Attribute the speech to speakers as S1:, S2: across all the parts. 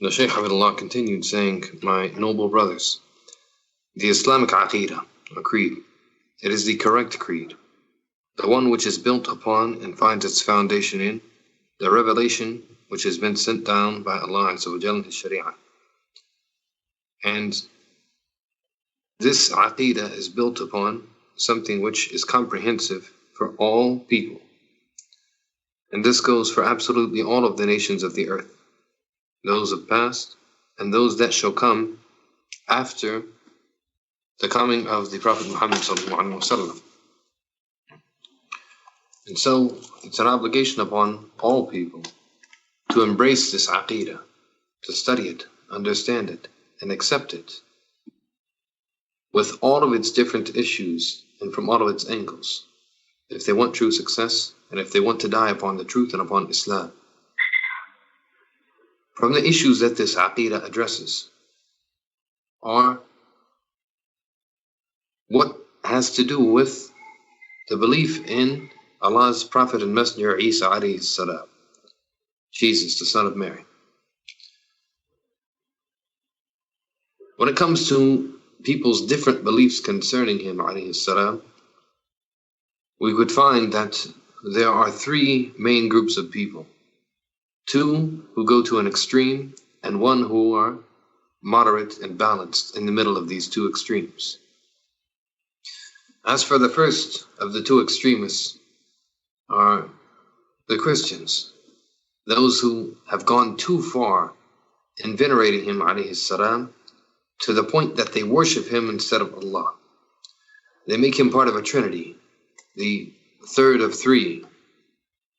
S1: The Shaykh of Allah continued saying, "My noble brothers, the Islamic Aqeedah, or creed, it is the correct creed, the one which is built upon and finds its foundation in the revelation which has been sent down by Allah in His Sharia. And this Aqeedah is built upon something which is comprehensive for all people. And this goes for absolutely all of the nations of the earth, those of past and those that shall come after the coming of the Prophet Muhammad ﷺ. And so it's an obligation upon all people to embrace this Aqeedah, to study it, understand it, and accept it with all of its different issues and from all of its angles, if they want true success and if they want to die upon the truth and upon Islam. From the issues that this Aqeedah addresses are what has to do with the belief in Allah's Prophet and Messenger Iса alayhi salam, Jesus, the son of Mary. When it comes to people's different beliefs concerning him alayhi salam, we would find that there are three main groups of people. Two who go to an extreme and one who are moderate and balanced in the middle of these two extremes. As for the first of the two extremists are the Christians, those who have gone too far in venerating him alayhi salam to the point that they worship him instead of Allah. They make him part of a trinity, the third of three,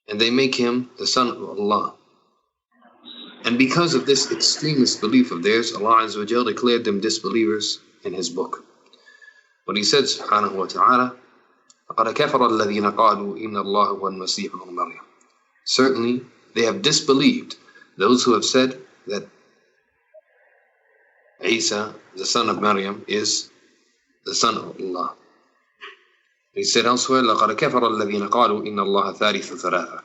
S1: and they make him the son of Allah. And because of this extremist belief of theirs, Allah Azza wa Jal declared them disbelievers in His book. When He said, subhanahu wa ta'ala, فَقَدْ كَفَرَ الَّذِينَ قَالُوا إِنَّ اللَّهَ هُوَ الْمَسِيحُ ابْنُ مَرْيَمَ. Certainly, they have disbelieved those who have said that Isa, the son of Maryam, is the son of Allah. He said elsewhere, لَقَدْ كَفَرَ الَّذِينَ قَالُوا إِنَّ اللَّهَ ثَالِثُ ثَلَاثَةٍ.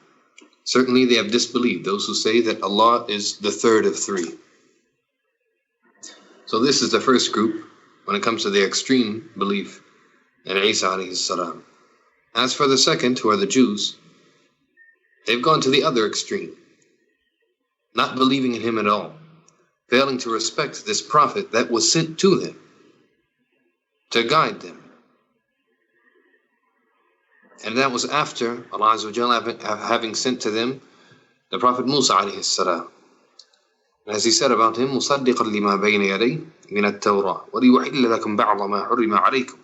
S1: Certainly they have disbelieved those who say that Allah is the third of three. So this is the first group when it comes to their extreme belief in Isa alayhi salam. As for the second, who are the Jews, they've gone to the other extreme, not believing in him at all, failing to respect this prophet that was sent to them to guide them. And that was after Allah Azza wa Jalla having sent to them the Prophet Musa alayhi salam. And as He said about him, مُصَدِّقًا لِمَا بَيْنَ يَدَيْهِ مِنَ التَّوْرَاةِ وَلِيُحِلَّ لَكُمْ بَعْضَ مَا حُرِّمَ عَلَيْكُمْ.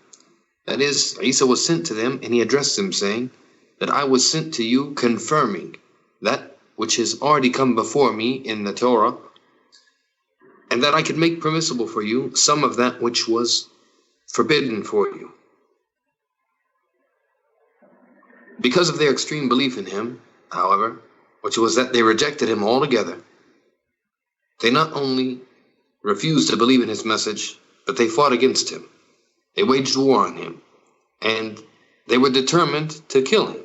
S1: That is, Isa was sent to them and he addressed them saying that I was sent to you confirming that which has already come before me in the Torah, and that I could make permissible for you some of that which was forbidden for you. Because of their extreme belief in him, however, which was that they rejected him altogether, they not only refused to believe in his message, but they fought against him. They waged war on him, and they were determined to kill him.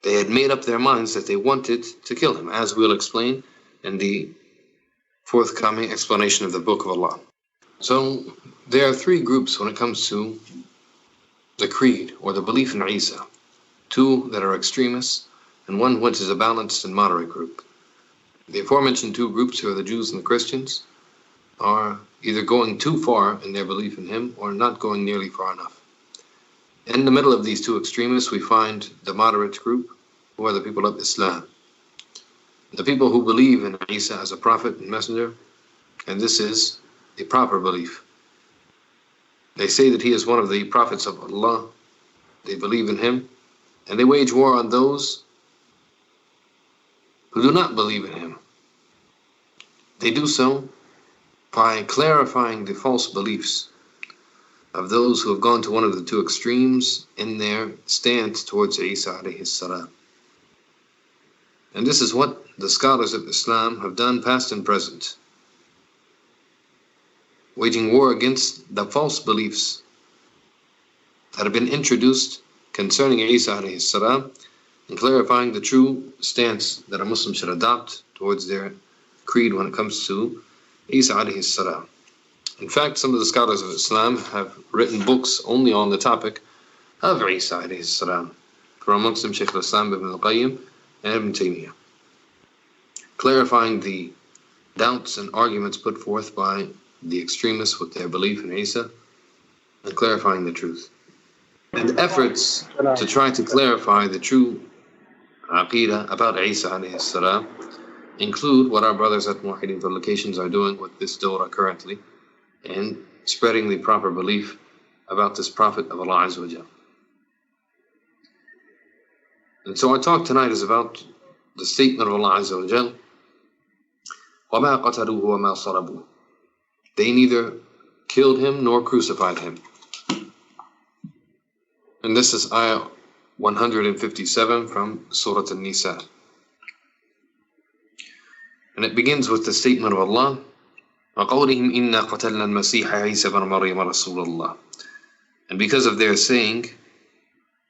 S1: They had made up their minds that they wanted to kill him, as we'll explain in the forthcoming explanation of the Book of Allah. So there are three groups when it comes to the creed or the belief in Isa. Two that are extremists and one which is a balanced and moderate group. The aforementioned two groups, who are the Jews and the Christians, are either going too far in their belief in him or not going nearly far enough. In the middle of these two extremists we find the moderate group, who are the people of Islam. The people who believe in Isa as a prophet and messenger, and this is a proper belief. They say that he is one of the prophets of Allah. They believe in him, and they wage war on those who do not believe in him. They do so by clarifying the false beliefs of those who have gone to one of the two extremes in their stance towards Isa alayhi salam. And this is what the scholars of Islam have done past and present, waging war against the false beliefs that have been introduced concerning Isa alayhi salam, and clarifying the true stance that a Muslim should adopt towards their creed when it comes to Isa alayhi salam. In fact, some of the scholars of Islam have written books only on the topic of Isa alayhi salam. From amongst them, Shaykh al-Islam ibn al-Qayyim and Ibn Taymiyyah, clarifying the doubts and arguments put forth by the extremists with their belief in Isa, and clarifying the truth. And efforts to try to clarify the true aqeedah about Isa alayhi salam include what our brothers at Muwahhideen publications are doing with this dawrah currently, and spreading the proper belief about this prophet of Allah Azza wa Jal. And so our talk tonight is about the statement of Allah Azza wa Jal, وَمَا قَتَلُوهُ وَمَا صَلَبُوهُ. They neither killed him nor crucified him. And this is ayah 157 from Surah An-Nisa. And it begins with the statement of Allah, وَقَوْلِهِمْ إِنَّا قَتَلْنَا الْمَسِيحَ عِيسَى بْنَ مَرْيَمَ رَسُولَ اللَّهِ. And because of their saying,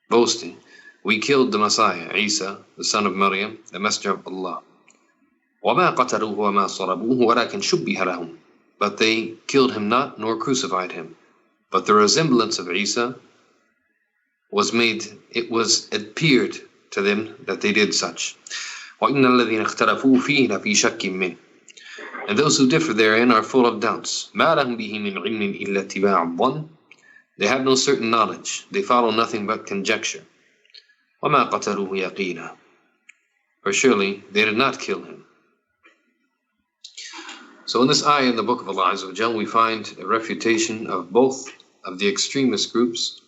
S1: boasting, we killed the Messiah, Isa, the son of Maryam, the messenger of Allah. وَمَا قَتَلُوهُ وَمَا صَلَبُوهُ وَلَكِنْ شُبِّهَ لَهُمْ. But they killed him not, nor crucified him. But the resemblance of Isa was made, it appeared to them that they did such. وَإِنَّ الَّذِينَ اخْتَلَفُوا فِيهِ لَفِي شَكٍّ مِّنْهُ. And those who differ therein are full of doubts. مَا لَهُمْ بِهِ مِنْ عِلْمٍ إِلَّا اتِّبَاعَ الظَّنِّ. They have no certain knowledge. They follow nothing but conjecture. وَمَا قَتَلُوهُ يَقِينًا. For surely they did not kill him. So in this ayah in the book of Allah Azza wa Jal, we find a refutation of both of the extremist groups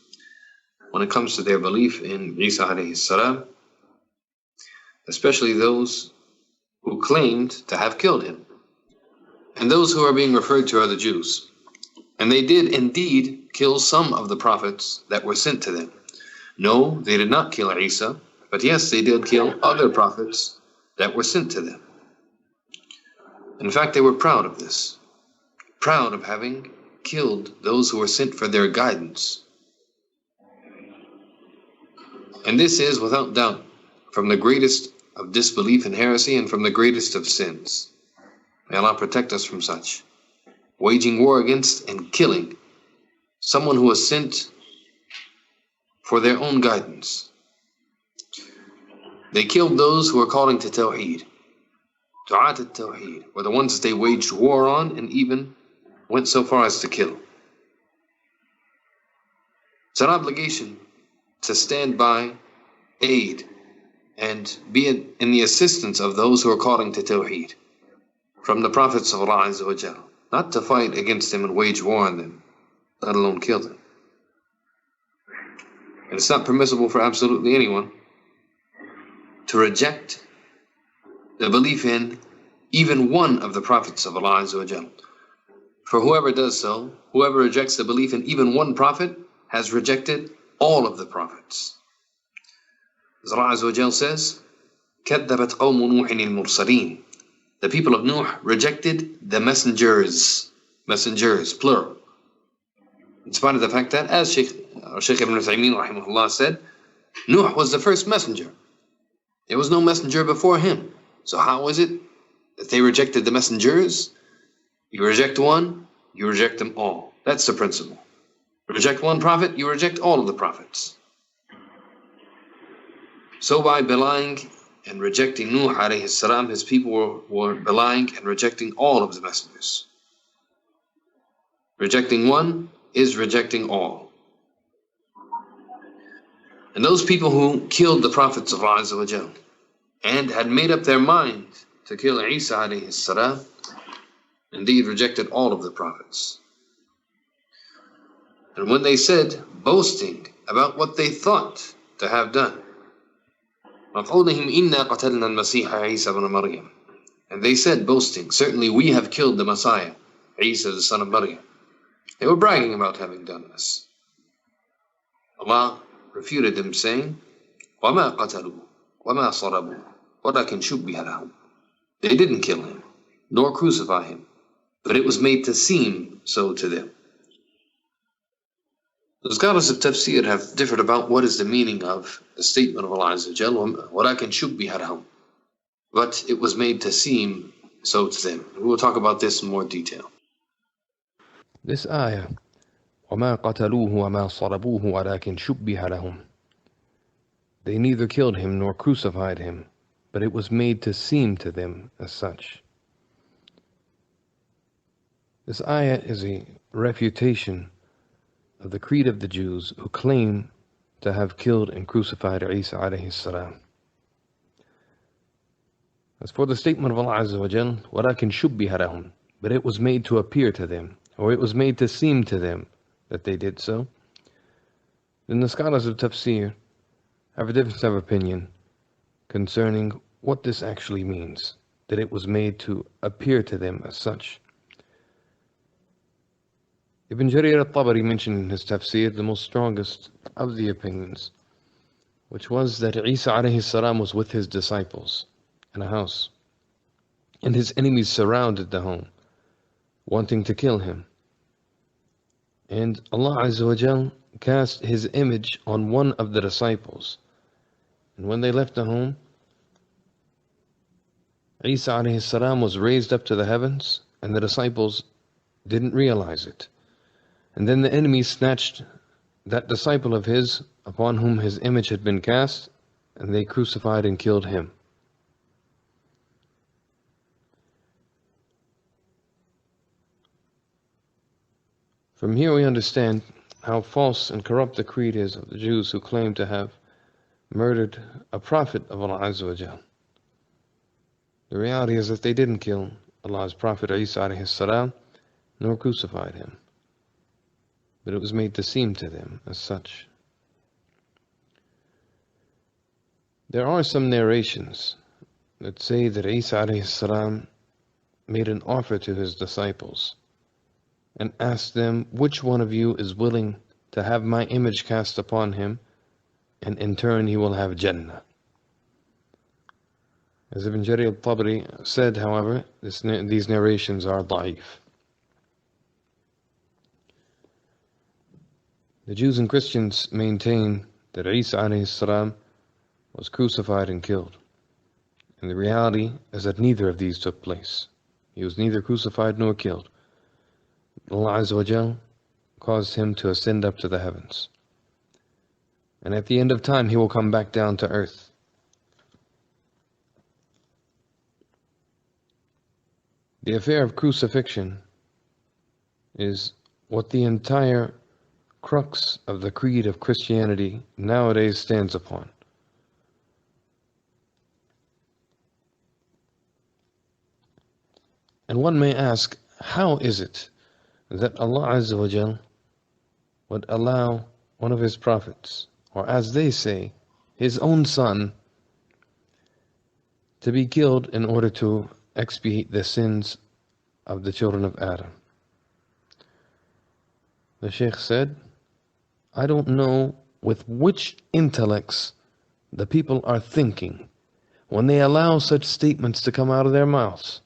S1: when it comes to their belief in Isa alayhi salam, especially those who claimed to have killed him. And those who are being referred to are the Jews. And they did indeed kill some of the prophets that were sent to them. No, they did not kill Isa, but yes, they did kill other prophets that were sent to them. In fact, they were proud of this, proud of having killed those who were sent for their guidance. And this is, without doubt, from the greatest of disbelief and heresy, and from the greatest of sins. May Allah protect us from such. Waging war against and killing someone who was sent for their own guidance. They killed those who were calling to Tawheed. Du'at al-Tawheed were the ones that they waged war on, and even went so far as to kill. It's an obligation to stand by, aid, and be in the assistance of those who are calling to Tawheed from the prophets of Allah Azza wa Jal, not to fight against them and wage war on them, let alone kill them. And it's not permissible for absolutely anyone to reject the belief in even one of the prophets of Allah Azza wa Jal. For whoever does so, whoever rejects the belief in even one prophet, has rejected all of the prophets. As Allah Azza wa Jal says, كَذَّبَتْ قَوْمُ نُوحٍ الْمُرْسَلِينَ. The people of Nuh rejected the messengers, plural. In spite of the fact that, as Shaykh ibn Uthaymeen rahimahullah said, Nuh was the first messenger. There was no messenger before him. So how is it that they rejected the messengers? You reject one, you reject them all. That's the principle. Reject one prophet, you reject all of the prophets. So by belying and rejecting Nuh alayhi salam, his people were belying and rejecting all of the messengers. Rejecting one is rejecting all. And those people who killed the prophets of Allah Azza wa Jal and had made up their mind to kill Isa alayhi salam, indeed rejected all of the prophets. And when they said, boasting about what they thought to have done, وَقَوْلِهِمْ إِنَّا قَتَلْنَا الْمَسِيحَ عِيسَى بْنَ مَرْيَمَ. And they said, boasting, certainly we have killed the Messiah, Isa the son of Maryam. They were bragging about having done this. Allah refuted them, saying, وَمَا قَتَلُوا وَمَا صَلَبُوا وَلَكِنْ شُبِّهَ لَهُمْ. They didn't kill him, nor crucify him, but it was made to seem so to them. The scholars of tafsir have differed about what is the meaning of the statement of Allah Azza wa Jal, وَلَكِنْ شُبِّهَ لَهُمْ. But it was made to seem so to them. We will talk about this in more detail.
S2: This ayah, وَمَا قَتَلُوهُ وَمَا صَلَبُوهُ وَلَكِنْ شُبِّهَ لَهُمْ. They neither killed him nor crucified him, but it was made to seem to them as such. This ayah is a refutation of the creed of the Jews who claim to have killed and crucified ʿīsā alayhi salam. As for the statement of Allah Azza wa Jal, وَلَكِنْ شُبِّهَ لَهُمْ, but it was made to appear to them, or it was made to seem to them that they did so, then the scholars of tafsir have a difference of opinion concerning what this actually means, that it was made to appear to them as such. Ibn Jarir al-Tabari mentioned in his tafsir the most strongest of the opinions, which was that ʿīsā alayhi salam was with his disciples in a house, and his enemies surrounded the home, wanting to kill him. And Allah Azza wa Jal cast His image on one of the disciples. And when they left the home, Ṟīsā alayhi salam was raised up to the heavens, and the disciples didn't realize it. And then the enemy snatched that disciple of his upon whom his image had been cast, and they crucified and killed him. From here we understand how false and corrupt the creed is of the Jews who claim to have murdered a prophet of Allah Azza wa Jal. The reality is that they didn't kill Allah's Prophet Ṟīsā alayhi salam, nor crucified him, but it was made to seem to them as such. There are some narrations that say that Ṟīsā alayhi salam made an offer to his disciples and asked them, which one of you is willing to have my image cast upon him, and in turn he will have Jannah. As Ibn Jarir al-Tabari said, however, these narrations are da'if. The Jews and Christians maintain that Ṟīsā alayhi salam was crucified and killed. And the reality is that neither of these took place. He was neither crucified nor killed. Allah Azza wa Jal caused him to ascend up to the heavens. And at the end of time, he will come back down to earth. The affair of crucifixion is what the entire crux of the creed of Christianity nowadays stands upon. And one may ask, how is it that Allah Azza wa Jal would allow one of His prophets, or as they say, His own son, to be killed in order to expiate the sins of the children of Adam? The Shaykh said, I don't know with which intellects the people are thinking when they allow such statements to come out of their mouths.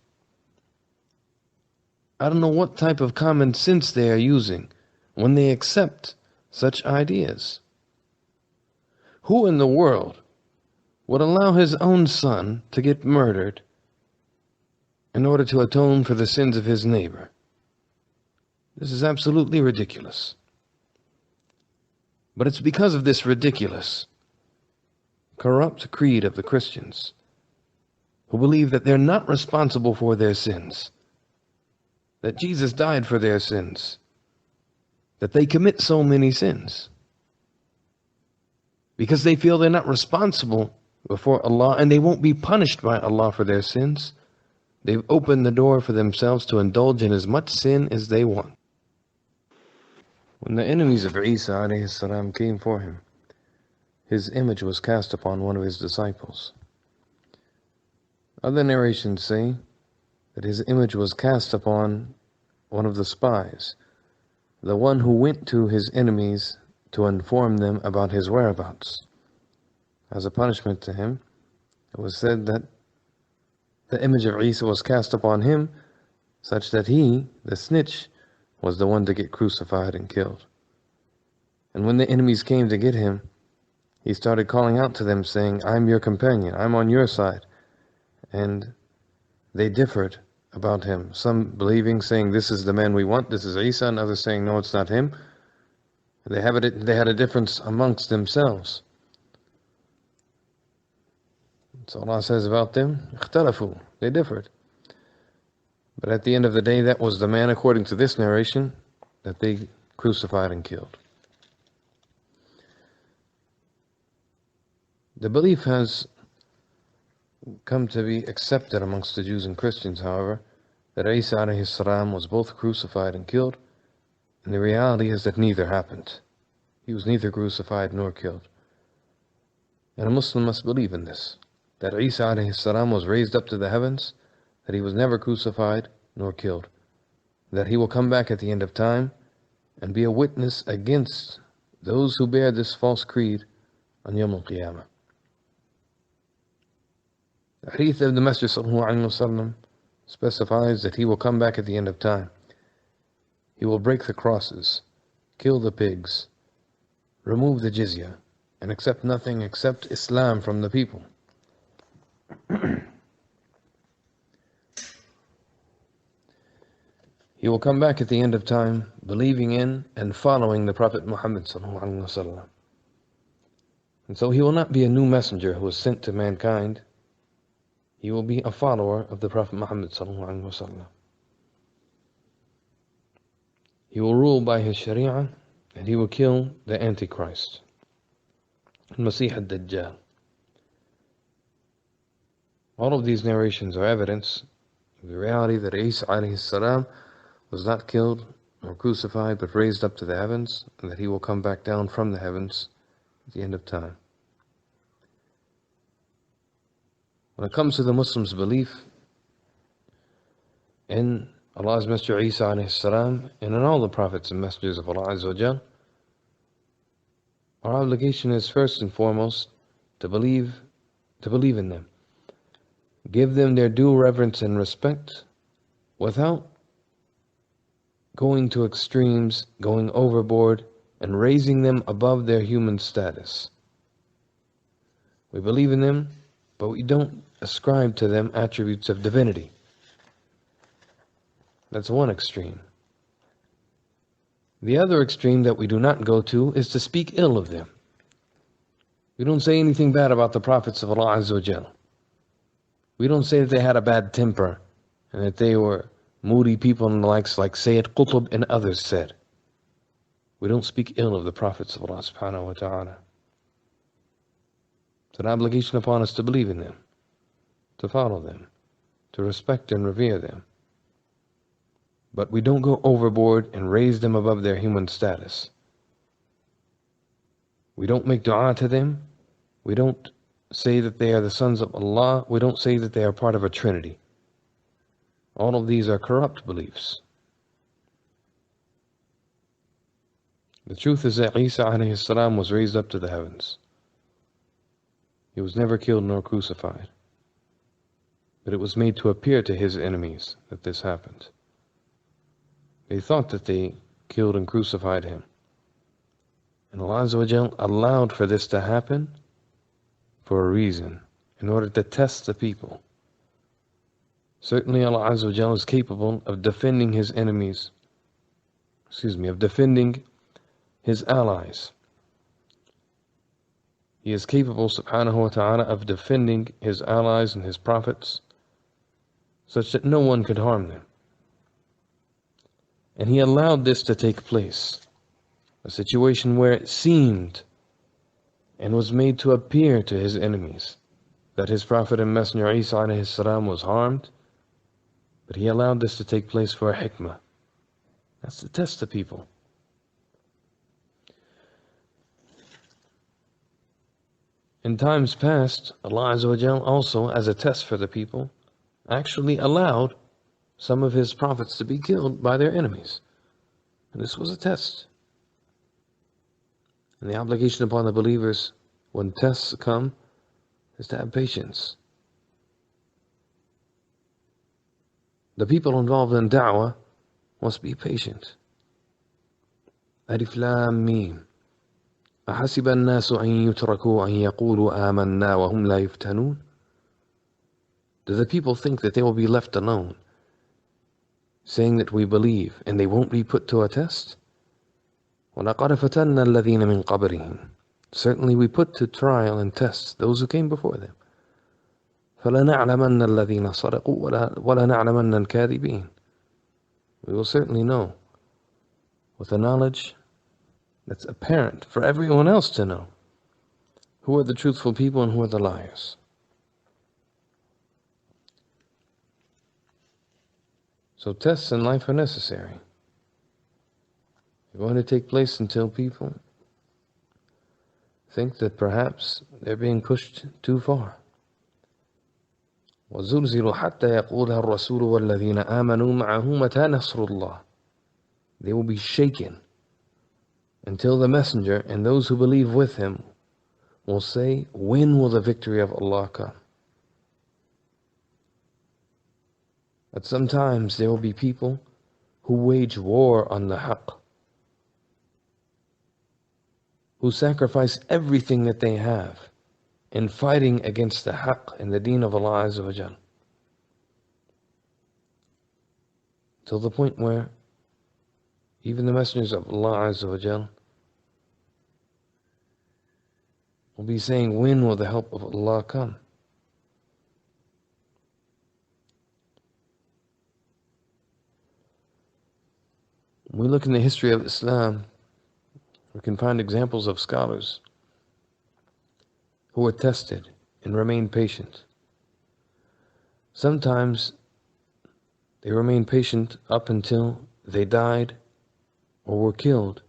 S2: I don't know what type of common sense they are using when they accept such ideas. Who in the world would allow his own son to get murdered in order to atone for the sins of his neighbor? This is absolutely ridiculous. But it's because of this ridiculous, corrupt creed of the Christians, who believe that they're not responsible for their sins, that Jesus died for their sins, that they commit so many sins, because they feel they're not responsible before Allah and they won't be punished by Allah for their sins. They've opened the door for themselves to indulge in as much sin as they want. When the enemies of Ṟīsā alayhi salam came for him, his image was cast upon one of his disciples. Other narrations say that his image was cast upon one of the spies, the one who went to his enemies to inform them about his whereabouts. As a punishment to him, it was said that the image of Ṟīsā was cast upon him, such that he, the snitch, was the one to get crucified and killed. And when the enemies came to get him, he started calling out to them, saying, I'm your companion, I'm on your side. And they differed about him. Some believing, saying, this is the man we want, this is Isa, and others saying, no, it's not him. They had a difference amongst themselves. So Allah says about them, اختلفوا, they differed. But at the end of the day, that was the man, according to this narration, that they crucified and killed. The belief has come to be accepted amongst the Jews and Christians, however, that Isa alayhi salam was both crucified and killed, and the reality is that neither happened. He was neither crucified nor killed. And a Muslim must believe in this, that Isa alayhi salam was raised up to the heavens, that he was never crucified nor killed, that he will come back at the end of time and be a witness against those who bear this false creed on Yawm al-Qiyamah. The hadith of the Messenger ﷺ specifies that he will come back at the end of time. He will break the crosses, kill the pigs, remove the jizya, and accept nothing except Islam from the people. He will come back at the end of time, believing in and following the Prophet Muhammad ﷺ. And so he will not be a new messenger who was sent to mankind. He will be a follower of the Prophet Muhammad ﷺ. He will rule by his Sharia, and he will kill the Antichrist, al-Masih al-Dajjal. All of these narrations are evidence of the reality that Isa alayhi salam was not killed or crucified, but raised up to the heavens, and that he will come back down from the heavens at the end of time. When it comes to the Muslims' belief in Allah's Messenger Isa alayhi salam and in all the prophets and messengers of Allah Azza wa Jal, our obligation is first and foremost to believe in them. Give them their due reverence and respect without going to extremes, going overboard, and raising them above their human status. We believe in them, but we don't ascribe to them attributes of divinity. That's one extreme. The other extreme that we do not go to is to speak ill of them. We don't say anything bad about the prophets of Allah Azza wa Jal. We don't say that they had a bad temper and that they were moody people and the likes, like Sayyid Qutb and others said. We don't speak ill of the prophets of Allah subhanahu wa ta'ala. It's an obligation upon us to believe in them, to follow them, to respect and revere them. But we don't go overboard and raise them above their human status. We don't make dua to them. We don't say that they are the sons of Allah. We don't say that they are part of a trinity. All of these are corrupt beliefs. The truth is that Isa alayhi salam was raised up to the heavens. He was never killed nor crucified. But it was made to appear to his enemies that this happened. They thought that they killed and crucified him. And Allah Azza wa Jal allowed for this to happen for a reason, in order to test the people. Certainly Allah Azza wa Jal is capable of defending his enemies, of defending his allies. He is capable, subhanahu wa ta'ala, of defending his allies and his prophets, such that no one could harm them. And he allowed this to take place, a situation where it seemed and was made to appear to his enemies that his prophet and messenger Isa alayhi salam was harmed, but he allowed this to take place for a hikmah. That's to test the people. In times past, Allah Azza wa Jal also, as a test for the people, actually allowed some of his prophets to be killed by their enemies. And this was a test. And the obligation upon the believers, when tests come, is to have patience. The people involved in da'wah must be patient. Alif Lam Mim. أحسب الناس أن يتركوا أن يقولوا آمنا وهم لا يفتنون. Do the people think that they will be left alone saying that we believe, and they won't be put to a test? وَلَقَدْ فَتَنَّا الَّذِينَ مِنْ قَبْلِهِمْ. Certainly we put to trial and test those who came before them. فَلَنَعْلَمَنَّ الَّذِينَ صَدَقُوا وَلَنَعْلَمَنَّ الْكَاذِبِينَ. We will certainly know, with a knowledge that's apparent for everyone else to know, who are the truthful people and who are the liars. So tests in life are necessary. They're going to take place until people think that perhaps they're being pushed too far. وَزُلْزِلُوا حَتَّى يَقُولَهَا الرَّسُولُ وَالَّذِينَ آمَنُوا مَعَهُ مَتَى نَصْرُ اللَّهِ. They will be shaken until the messenger and those who believe with him will say, when will the victory of Allah come? But sometimes there will be people who wage war on the haqq, who sacrifice everything that they have in fighting against the haqq and the deen of Allah Azza wa Jal, till the point where even the messengers of Allah Azza wa Jal will be saying, when will the help of Allah come? When we look in the history of Islam, we can find examples of scholars who were tested and remained patient. Sometimes they remained patient up until they died or were killed,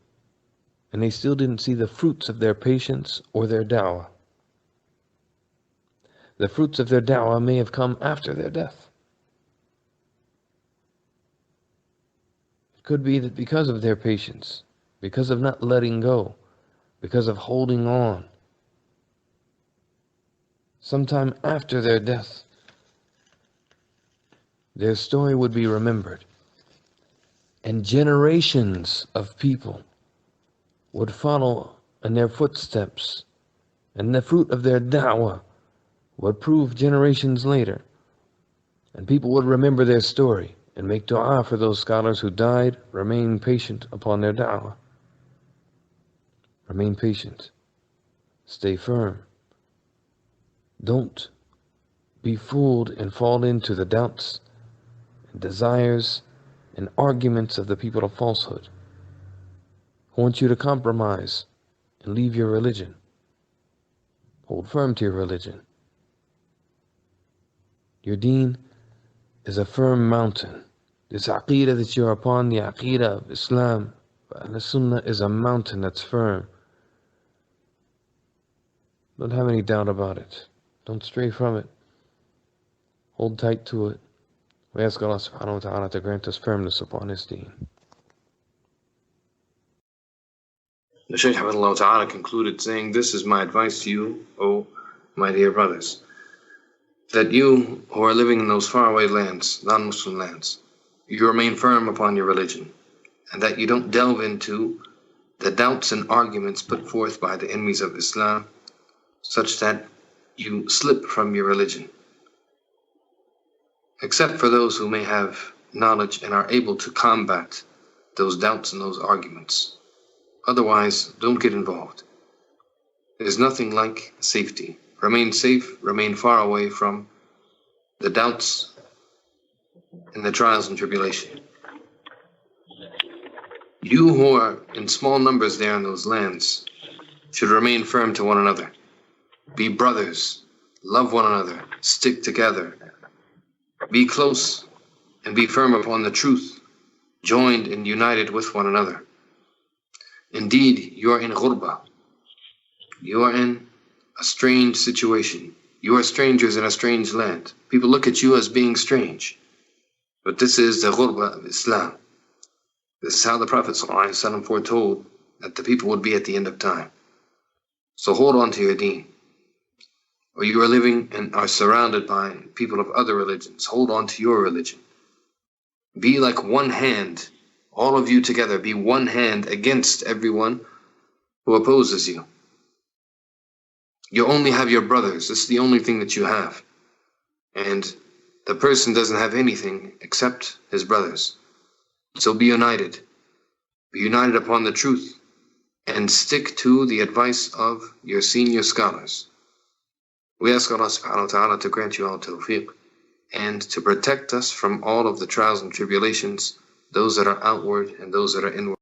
S2: and they still didn't see the fruits of their patience or their da'wah. The fruits of their da'wah may have come after their death. It could be that because of their patience, because of not letting go, because of holding on, sometime after their death, their story would be remembered, and generations of people would follow in their footsteps, and the fruit of their da'wah would prove generations later, and people would remember their story and make dua for those scholars who died, remain patient upon their da'wah. Remain patient. Stay firm. Don't be fooled and fall into the doubts and desires and arguments of the people of falsehood who want you to compromise and leave your religion. Hold firm to your religion. Your deen is a firm mountain. This aqeedah that you are upon, the aqeedah of Islam, the Sunnah, is a mountain that's firm. Don't have any doubt about it. Don't stray from it. Hold tight to it. We ask Allah subhanahu wa ta'ala to grant us firmness upon His deen.
S1: The Shaykh ta'ala concluded saying, this is my advice to you, O my dear brothers, that you who are living in those faraway lands, non-Muslim lands, you remain firm upon your religion, and that you don't delve into the doubts and arguments put forth by the enemies of Islam, such that you slip from your religion, except for those who may have knowledge and are able to combat those doubts and those arguments. Otherwise, don't get involved. There's nothing like safety. Remain safe, remain far away from the doubts and the trials and tribulation. You who are in small numbers there in those lands should remain firm to one another. Be brothers, love one another, stick together. Be close and be firm upon the truth, joined and united with one another. Indeed, you are in ghurba. You are in a strange situation. You are strangers in a strange land. People look at you as being strange. But this is the ghurba of Islam. This is how the Prophet ﷺ foretold that the people would be at the end of time. So hold on to your deen. Or you are living and are surrounded by people of other religions. Hold on to your religion. Be like one hand, all of you together, be one hand against everyone who opposes you. You only have your brothers. This is the only thing that you have. And the person doesn't have anything except his brothers. So be united. Be united upon the truth, and stick to the advice of your senior scholars. We ask Allah subhanahu wa ta'ala to grant you all tawfiq, and to protect us from all of the trials and tribulations, those that are outward and those that are inward.